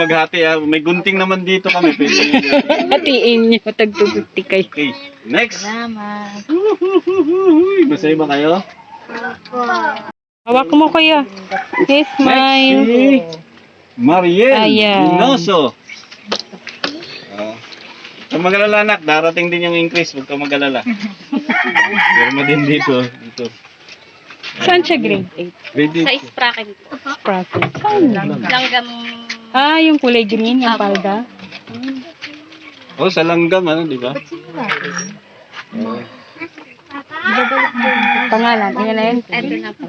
maghati ha. May gunting naman dito kami. Hatiin niyo. Tag 250 kayo. Okay, next. Salamat. Masaya ba kayo? Hawak mo kuya. Yes, Next, mine. si Mariel Ayan. Inoso. Huwag mag-alala anak, darating din yung increase. Huwag ka mag-alala. Pero din dito. Saan siya grade 8? Grade Sa 8. spracket po. Profit. Saan? Langgam. Ah, yung kulay green, yung palda. Oh, sa langgam, ano, di ba? Pangalan, ilan na yun? Ito na po.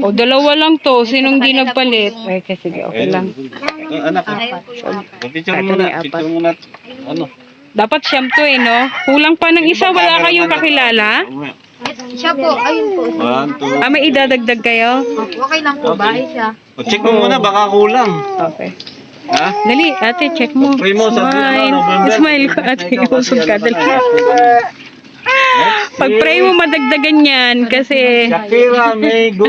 O, dalawa lang to. Sinong di nagpalit? Ay, kasi okay lang. Anak, Ayun po yung apat. picture muna. Picture muna. Ano? Dapat siyam to eh, no? Kulang pa ng isa, wala kayong kakilala? Siya po, ayun po. 1, 2. Ah, may idadagdag kayo? Okay lang po, bahay siya. O, check mo muna, baka kulang. Okay. Ha? Dali, ate, check mo. Pray mo sa Smile. November. Smile ko, ate. Usog ka, dali. Pag pray mo, madagdagan yan kasi... Shakira, may go.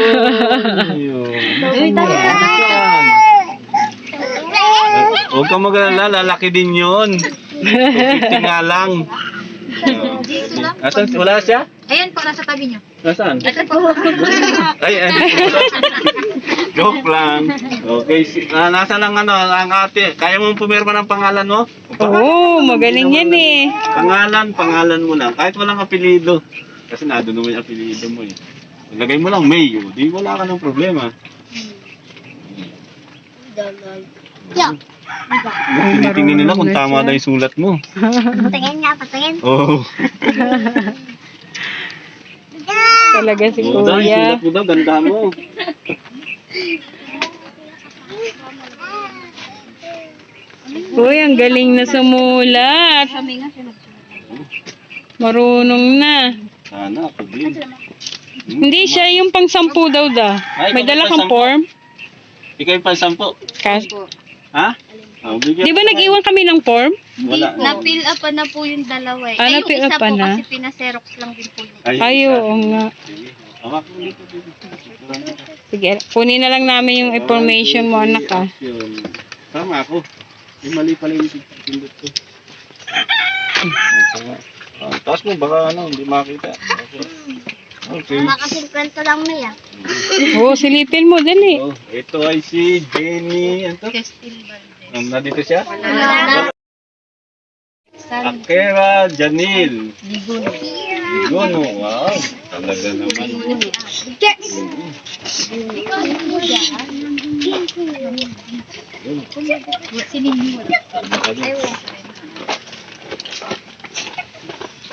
Huwag kang mag-alala, lalaki din yun. 250 nga lang. Asan? Wala siya? Ayan po, nasa tabi niyo. Nasaan? Ito po. Ay. Joke lang. Okay. Nasaan ang ano, ang ate? Kaya mong pumirma ng pangalan mo? Oo, magaling yan eh. Pangalan mo lang. Kahit walang apelido. Kasi nado naman yung apelido mo eh. Ilagay mo lang May. Di wala ka ng problema. Tinitingnan nila kung tama na yung sulat mo. Patingin nga, patingin. Oo. Talaga si Oo daw, yung Kuya. sulat mo daw. Ganda mo. Uy, ang galing na sumulat. Kami nga siya. Marunong na. Sana ako din. Hindi siya yung pang 10 daw da. May dala kang form? Ikaw yung pansampo. Kas Ha? Oh, bigyan Di ba ko. nag-iwan kami ng form? Wala. Na-fill up pa na po yung dalawa eh. Ah, Ay, yung na-fill isa up pa po na? kasi pinaserox lang din po yung Ay, oo nga. Sige. Hawak mo dito. Sige, kunin na lang namin yung information mo, anak ah. Tama ako. May mali pala yung pindot ko. Taas mo, baka ano, hindi makita. Okay. Maka-50 lang na yan. Oo, silipin mo, dali. Oh, ito ay si Jenny. Ano to? Kestil Valdez. Nandito siya? Wala. San Akera Janil. Liguno. Ligono. Wow. Talaga naman.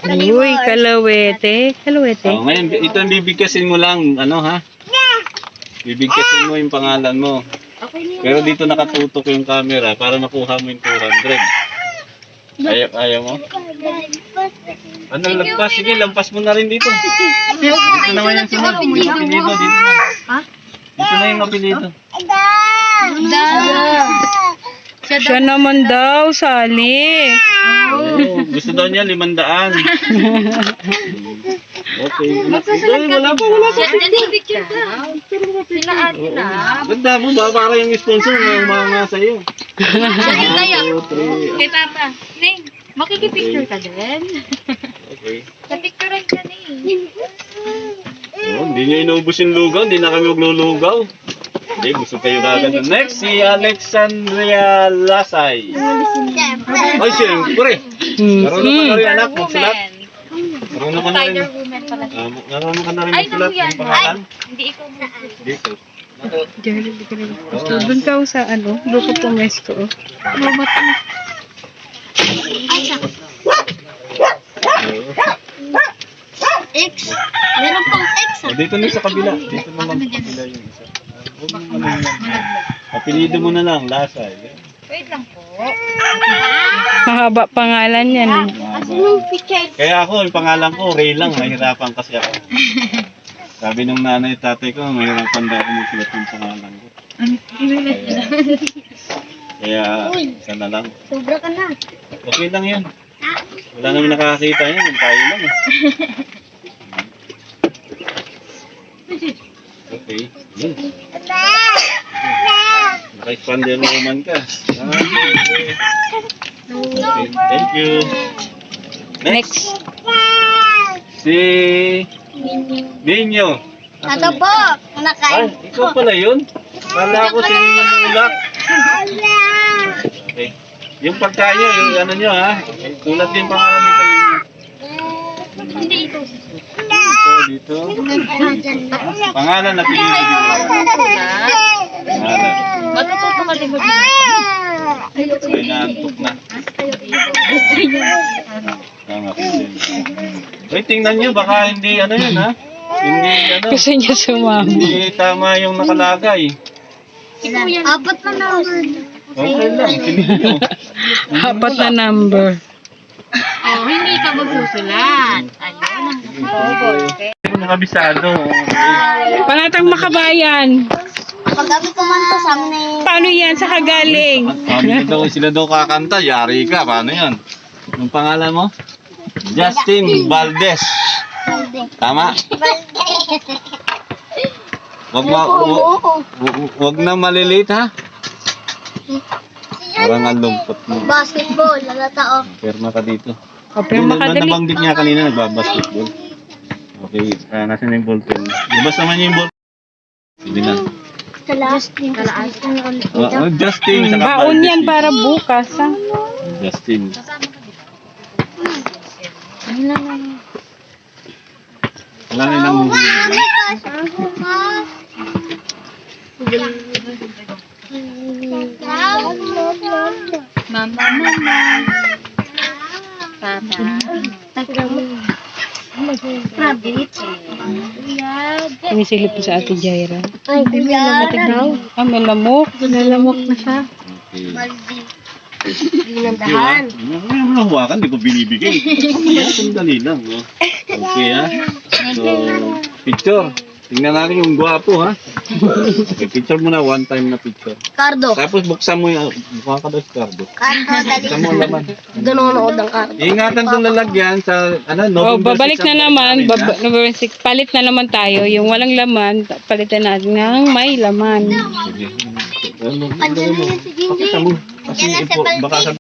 Uy, kalawete. Kalawete. Oh, ngayon, ito ang bibigkasin mo lang, ano ha? Bibigkasin mo yung pangalan mo. Pero dito nakatutok yung camera para makuha mo yung 200. Ayaw mo? Ano, lampas? Sige, lampas mo na rin dito. Dito naman yung sunod. Yung apelido, dito na. Dito na yung apelido. Siya naman daw, sali. Oh, gusto daw niya 500. Okay. Ay, wala pa. Picture ka. Sila ate na. Ganda mo ba? Para yung sponsor ng mga sa'yo. Sige tayo. 2, 3. Kay Papa. Ning, makikipicture ka din. Okay. Sa picturean ka ni. Oh, hindi niya inubos yung lugaw. Hindi na kami maglulugaw. Hindi, gusto kayo kagad. Next, si Alexandria Lasay. Ay, siyempre. Marunong ka na rin anak, magsulat. Marunong ka na rin. Spider-Woman pala. Marunong ka na rin Ay, magsulat naku yan. ng pangalan. Hindi ikaw mo. Dito. So, doon ka sa ano, lupa pumesto. X. Meron pang X Oh, dito na sa kabila. Dito naman sa kabila yung isa. Apelido mo na lang, Lasay. Wait lang po. Mahaba pangalan yan. eh. Kaya ako, yung pangalan ko, Ray lang. Mahirapan kasi ako. Sabi nung nanay at tatay ko, mahirapan daw ako magsulat yung pangalan ko. Kaya, isa na lang. Sobra ka na. Okay lang yan. Wala naman nakakita yan. Yung tayo lang eh. Okay. Yun. Naka-expander naman ka. Okay. Thank you. Next. Si Ninyo. Ito po. Ay, ikaw pala yun? Kala ko si Ninyo Mulak. Okay. Yung pagkain nyo, yung ano nyo ha? Tulad din pangalan dito ninyo. Hindi ito. Dito. Pangalan na pinili dito. Pangalan. Matututo ka din mo dito. Ay, naantok na. Tama ko din. Uy, tingnan nyo, baka hindi ano yun ha? Hindi ano. Gusto niya sumama. Hindi tama yung nakalagay. Apat na number. Okay lang, pinili nyo. Apat na number. Oh, hindi ka magsusulat. Ayun. Nakabisado. Panatang Makabayan. Pag kami kumanta sa amin na Paano yan sa kagaling? Sila daw kakanta, yari ka. Paano yan? Ang pangalan mo? Justin Valdez. Tama? Wag na malilate ha? Parang ang lumpot mo. Basketball, lalata o. Perma ka dito. O, pero makadali. Nabanggit niya kanina, nagbabasketball. Okay, nasa na yung ballpen? Labas naman niya yung ballpen. Sige na. Justin. Justin. saka Baon Valdez yan dito. para bukas, ha? Justin. Wala na lang. Mama. Papa. Rabbit. Sumisilip po sa Ate Jaira. Ay, kuya. Ah, may lamok. Nalamok na siya. Okay. Ginandahan. Ano mo hawakan, di ko binibigay. Sandali lang. No? Okay ha. So, picture. Tingnan natin yung gwapo ha. Okay, picture mo na, one time na picture. Cardo. Tapos buksan mo yung, mukha ka daw si Cardo. Cardo, dali. Buksan mo ang laman. Nanonood ng Cardo. Ingatan itong lalagyan sa, Oh, November babalik 6 na ang naman. balik namin, ha? November 6. Palit na naman tayo. Yung walang laman, palitan natin ng may laman. Sige. Pakita mo. Kasi baka